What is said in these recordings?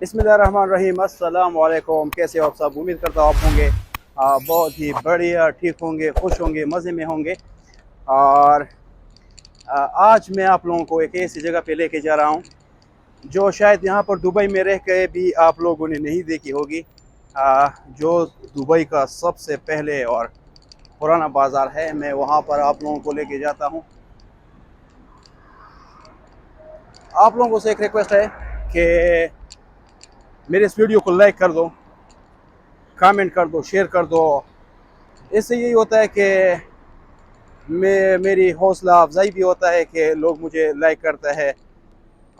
बिस्मिल्लाहिर्रहमानिर्रहीम। अस्सलाम वालेकुम। कैसे हो आप सब? उम्मीद करता हूँ आप होंगे बहुत ही बढ़िया, ठीक होंगे, खुश होंगे, मज़े में होंगे। और आज मैं आप लोगों को एक ऐसी जगह पे लेके जा रहा हूँ जो शायद यहाँ पर दुबई में रह के भी आप लोगों ने नहीं देखी होगी। जो दुबई का सबसे पहले और पुराना बाज़ार है, मैं वहाँ पर आप लोगों को लेके जाता हूँ। आप लोगों से एक रिक्वेस्ट है कि मेरे इस वीडियो को लाइक कर दो, कमेंट कर दो, शेयर कर दो। इससे यही होता है कि मेरी हौसला अफजाई भी होता है कि लोग मुझे लाइक करते हैं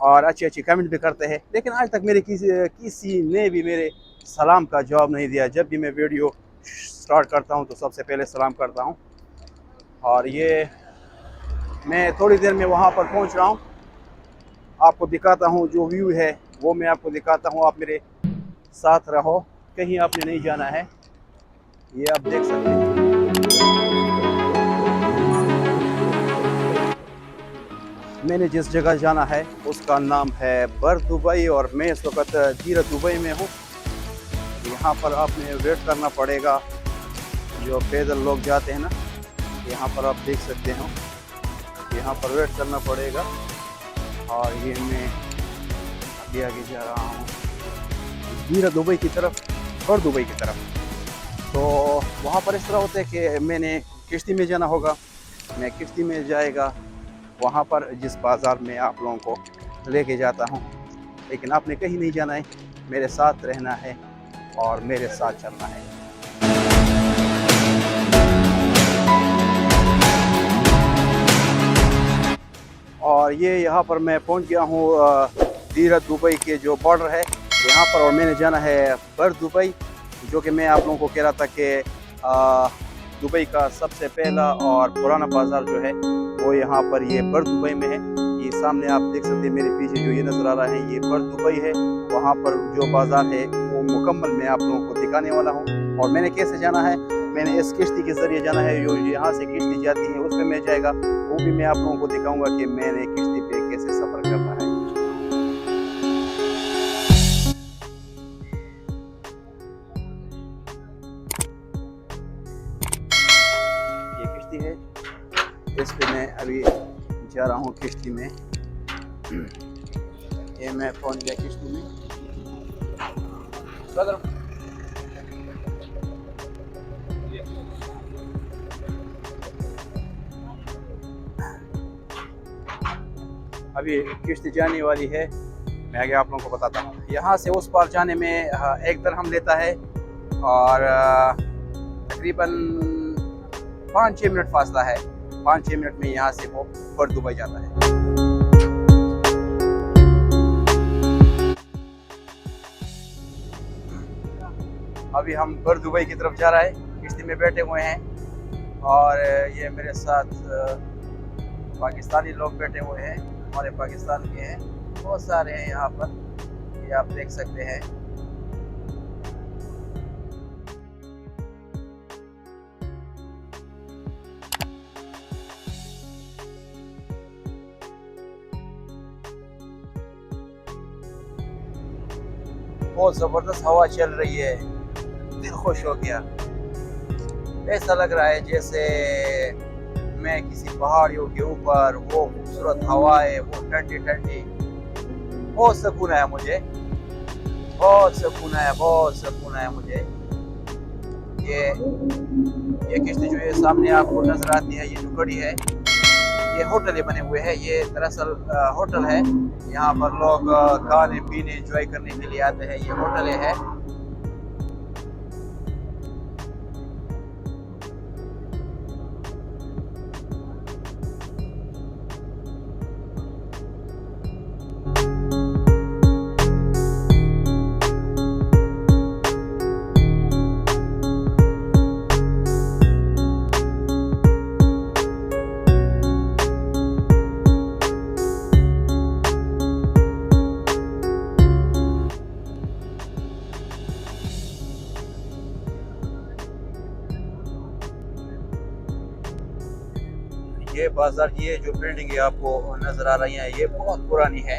और अच्छी अच्छी कमेंट भी करते हैं। लेकिन आज तक मेरे किसी ने भी मेरे सलाम का जवाब नहीं दिया। जब भी मैं वीडियो स्टार्ट करता हूं तो सबसे पहले सलाम करता हूं। और ये मैं थोड़ी देर में वहां पर पहुंच रहा हूं, आपको दिखाता हूं। जो व्यू है वो मैं आपको दिखाता हूं। आप मेरे साथ रहो, कहीं आपने नहीं जाना है। ये आप देख सकते हैं, मैंने जिस जगह जाना है उसका नाम है बर दुबई और मैं इस वक्त जीरत दुबई में हूँ। यहाँ पर आपने वेट करना पड़ेगा। जो पैदल लोग जाते हैं ना, यहाँ पर आप देख सकते हो, यहाँ पर वेट करना पड़ेगा। और ये मैं अभी आगे जा रहा हूँ जीरत दुबई की तरफ, बर दुबई की तरफ। तो वहाँ पर इस तरह होता है कि मैंने किश्ती में जाना होगा। मैं किश्ती में जाएगा वहाँ पर जिस बाज़ार में आप लोगों को लेके जाता हूँ। लेकिन आपने कहीं नहीं जाना है, मेरे साथ रहना है और मेरे साथ चलना है। और ये यहाँ पर मैं पहुँच गया हूँ जीरत दुबई के जो बॉर्डर है यहाँ पर। और मैंने जाना है बर दुबई, जो कि मैं आप लोगों को कह रहा था कि दुबई का सबसे पहला और पुराना बाज़ार जो है वो यहाँ पर ये बर दुबई में है। ये सामने आप देख सकते हैं, मेरे पीछे जो ये नज़र आ रहा है ये बर दुबई है। वहाँ पर जो बाज़ार है वो मुकम्मल मैं आप लोगों को दिखाने वाला हूँ। और मैंने कैसे जाना है, मैंने इस किश्ती के ज़रिए जाना है। जो यहाँ से किश्ती जाती है उस पर मैं जाएगा, वो भी मैं आप लोगों को दिखाऊँगा कि मैंने किश्ती पे कैसे सफ़र करना है। ये किश्ती है, इस पे मैं अभी जा रहा हूँ किश्ती में। ये मैं पहुँच गया किश्ती में। अभी किश्ती जाने वाली है, मैं आगे आप लोगों को बताता हूँ। यहाँ से उस पार जाने में एक दरहम लेता है और तकरीबन 5-6 मिनट फासला है। 5-6 मिनट में यहाँ से वो बर दुबई जाता है। अभी हम बर दुबई की तरफ जा रहे हैं, किश्ती में बैठे हुए हैं। और ये मेरे साथ पाकिस्तानी लोग बैठे हुए हैं, हमारे पाकिस्तान के हैं, बहुत सारे हैं यहाँ पर, ये आप देख सकते हैं। बहुत ज़बरदस्त हवा चल रही है, दिल खुश हो गया। ऐसा लग रहा है जैसे मैं किसी पहाड़ियों के ऊपर, वो खूबसूरत हवाएं, वो ठंडी ठंडी, बहुत सुकून आया मुझे, बहुत सुकून आया, बहुत सुकून आया मुझे। ये किश्ती जो ये सामने आपको नजर आती है, ये जो खड़ी है, ये होटल बने हुए हैं। ये दरअसल होटल है, यहाँ पर लोग खाने पीने एंजॉय करने के लिए आते हैं। ये होटल है। ये बाजार, ये जो बिल्डिंग आपको नजर आ रही है, ये बहुत पुरानी है।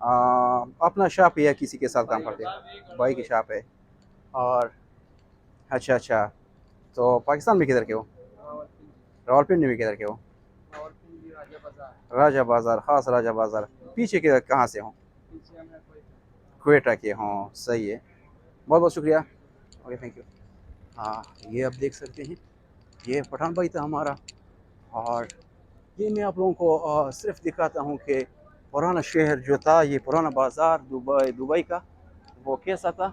अपना शॉप है या किसी के साथ काम करते हैं? भाई की शॉप है। और अच्छा अच्छा, तो पाकिस्तान में किधर के हो? रावलपिंडी में किधर के हो? राजा बाज़ार, ख़ास राजा बाज़ार। पीछे किधर कहाँ से हो? क्वेटा के हों, सही है। बहुत बहुत शुक्रिया। Okay, thank you. हाँ, ये आप देख सकते हैं, ये पठान भाई था हमारा। और ये मैं आप लोगों को सिर्फ दिखाता हूँ कि पुराना शहर जो था, ये पुराना बाज़ार दुबई का, वो कैसा था।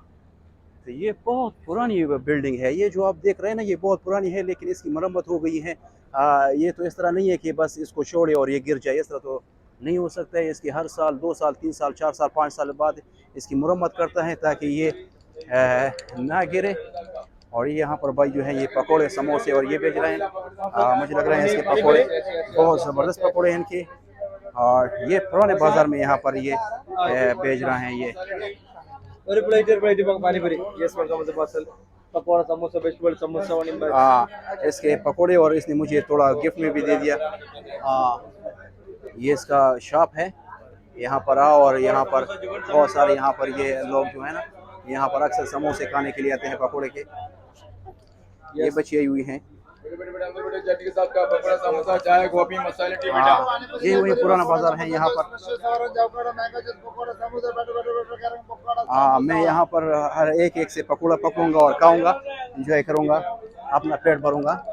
तो ये बहुत पुरानी बिल्डिंग है, ये जो आप देख रहे हैं ना, ये बहुत पुरानी है, लेकिन इसकी मरम्मत हो गई है। ये तो इस तरह नहीं है कि बस इसको छोड़े और ये गिर जाए, इस तरह तो नहीं हो सकता है। इसकी हर साल 2 साल 3 साल 4 साल 5 साल बाद इसकी मरम्मत करता है ताकि ये ना गिरे। और ये यहाँ पर भाई जो है ये पकोड़े समोसे और ये बेच रहे हैं। मुझे लग रहा है इसके पकोड़े बहुत ज़बरदस्त पकोड़े हैं इनके। और ये पुराने बाज़ार में यहाँ पर ये बेच रहे हैं ये। पकौड़ा समोसा वेजिटेबल समोसा इसके पकोड़े, और इसने मुझे थोड़ा गिफ्ट में भी दे दिया। ये इसका शॉप है, यहाँ पर आओ। और यहाँ पर बहुत सारे यहाँ पर ये लोग जो है ना, यहाँ पर अक्सर समोसे खाने के लिए आते हैं, पकोड़े के। ये बची हुई हैं। ये वही पुराना बाजार है यहाँ पर। मैं यहाँ पर हर एक एक से पकौड़ा पकूंगा और खाऊंगा, एंजॉय करूंगा, अपना पेट भरूंगा।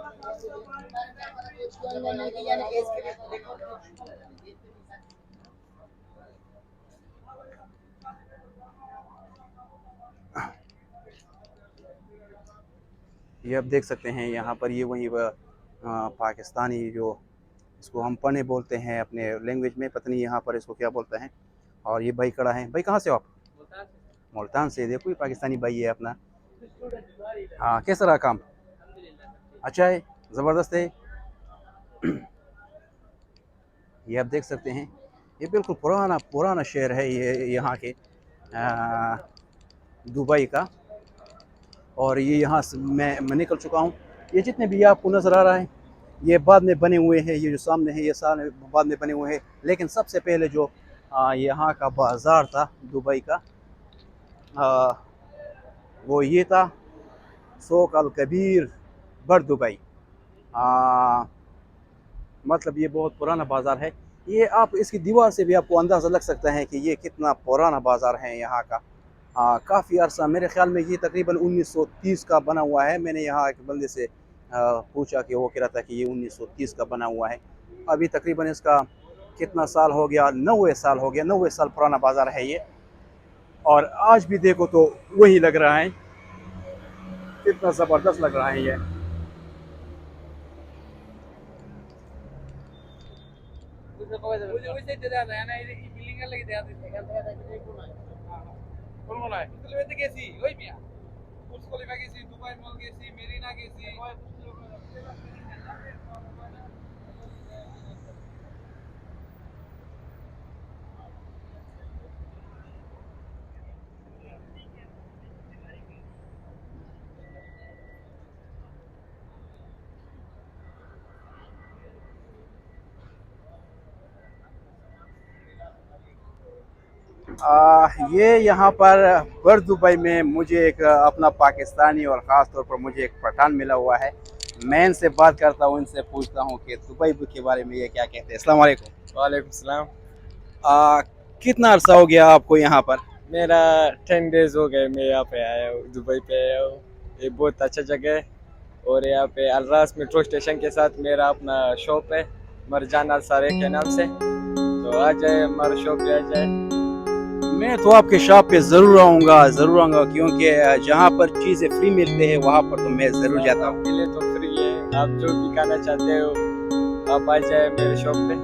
ये आप देख सकते हैं यहाँ पर ये वही पाकिस्तानी जो इसको हम पने बोलते हैं अपने लैंग्वेज में, पता नहीं यहाँ पर इसको क्या बोलते हैं। और ये भाई खड़ा है। भाई कहाँ से हो आप? मुल्तान से। देखो ये पाकिस्तानी भाई है अपना। हाँ, कैसा रहा काम? अच्छा है, ज़बरदस्त है। ये आप देख सकते हैं, ये बिल्कुल पुराना शहर है ये यहाँ के दुबई का। और ये यहाँ से मैं निकल चुका हूँ। ये जितने भी आपको नज़र आ रहा है ये बाद में बने हुए हैं, ये जो सामने है ये सारे बाद में बने हुए हैं। लेकिन सबसे पहले जो यहाँ का बाज़ार था दुबई का, वो ये था सूक़ अल कबीर बर दुबई। मतलब ये बहुत पुराना बाज़ार है। ये आप इसकी दीवार से भी आपको अंदाज़ा लग सकता है कि ये कितना पुराना बाज़ार है यहाँ का। काफ़ी अर्सा, मेरे ख़्याल में ये तकरीबन 1930 का बना हुआ है। मैंने यहाँ एक बंदे से पूछा कि वो कह रहा था कि ये 1930 का बना हुआ है। अभी तकरीबन इसका कितना साल हो गया? 90 साल हो गया। 90 साल पुराना बाज़ार है ये। और आज भी देखो तो वही लग रहा है, कितना ज़बरदस्त लग रहा है ये। ये यहाँ पर बर दुबई में मुझे एक अपना पाकिस्तानी और ख़ास तौर पर मुझे एक पठान मिला हुआ है। मैं इनसे बात करता हूँ, इनसे पूछता हूँ कि दुबई के बारे में ये क्या कहते हैं। अस्सलाम वालेकुम। वालेकुम सलाम। कितना अर्सा हो गया आपको यहाँ पर? मेरा 10 डेज हो गए, मैं यहाँ पे आया हूँ, दुबई पे आया हूँ। ये बहुत अच्छा जगह है। और यहाँ पे अलरास मेट्रो स्टेशन के साथ मेरा अपना शॉप है, मरजान अल सारे के नाम से। तो आ जाए हमारे शॉप पे, आ जाए। मैं तो आपके शॉप पे ज़रूर आऊँगा क्योंकि जहाँ पर चीज़ें फ्री मिलते हैं वहाँ पर तो मैं ज़रूर जाता हूँ। आपके लिए तो फ्री है, आप जो भी खाना चाहते हो आप आ जाए मेरे शॉप पे।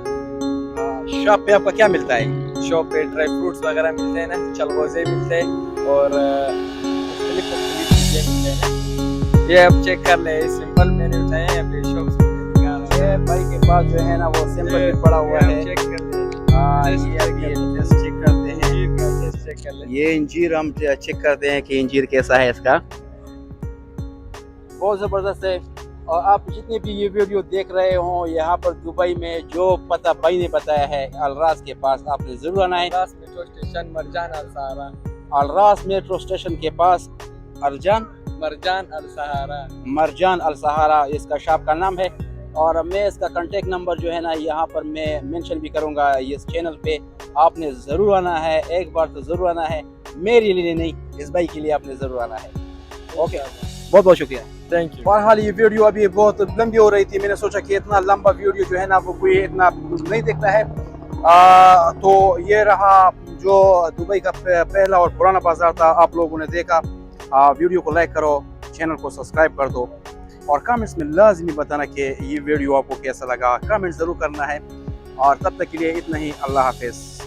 शॉप पे आपका क्या मिलता है? शॉप पे ड्राई फ्रूट्स वगैरह मिलते हैं ना, चलगोज़े मिलते हैं और मुख्तलिफ चीज़ें मिलते हैं ना। ये आप चेक कर ले, सिंपल मैंने उठाए हैं अभी शॉप से। ये भाई के पास जो है ना वो सिंपल भी पड़ा हुआ है। चेक कर ले, टेस्ट चेक करते हैं। चेक कर ले। ये इंजीर हम चेक करते हैं कि इंजीर कैसा है इसका। बहुत ज़बरदस्त है। और आप जितने भी ये वीडियो देख रहे हो यहाँ पर दुबई में, जो पता भाई ने बताया है अलरास के पास, आपने ज़रूर आना है। मेट्रो स्टेशन मरजान अल सहारा। अलरास मेट्रो स्टेशन के पास मरजान अल सहारा। मरजान अल सहारा इसका शॉप का नाम है। और मैं इसका कांटेक्ट नंबर जो है ना यहाँ पर मैं मेंशन भी करूँगा इस चैनल पे। आपने ज़रूर आना है, एक बार तो ज़रूर आना है, मेरे लिए नहीं इस भाई के लिए आपने ज़रूर आना है। ओके, बहुत बहुत शुक्रिया। Thank you. बहरहाल ये वीडियो अभी बहुत लंबी हो रही थी, मैंने सोचा कि इतना लंबा वीडियो जो है ना वो कोई इतना नहीं देखता है। तो ये रहा जो दुबई का पहला और पुराना बाजार था, आप लोगों ने देखा। वीडियो को लाइक करो, चैनल को सब्सक्राइब कर दो और कमेंट्स में लाजमी बताना कि ये वीडियो आपको कैसा लगा, कमेंट ज़रूर करना है। और तब तक के लिए इतना ही, अल्लाह हाफिज़।